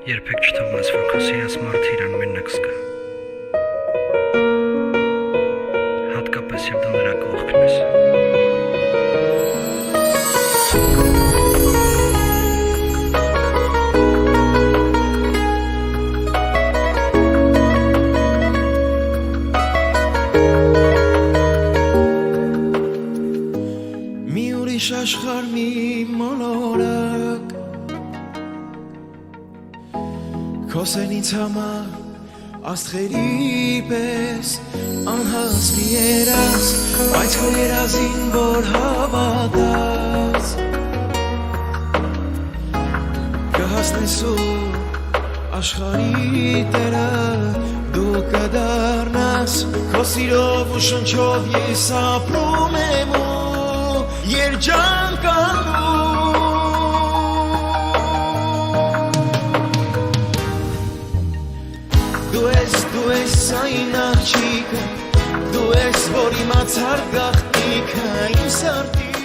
Երբեք չթողնես, որ քո սիրած մարդը իրան մենակ զգա։ Հատկապես երբ դու նրա կողքն ես։ Մի ուրիշ աշխարհ մի մոլորակ Քոսեն ինձ համար աստղերի պես անհաս մի երազ Բայց քո երազին որ հավատաս Կհասնես ու աշխարհի տերը դու կդառնաս Քո սիրով ու շնչով ես ապրում եմ ու երջանկանում Դու ես այն աղջիկը Դու ես որ իմացար գաղտնիքը իմ սրտի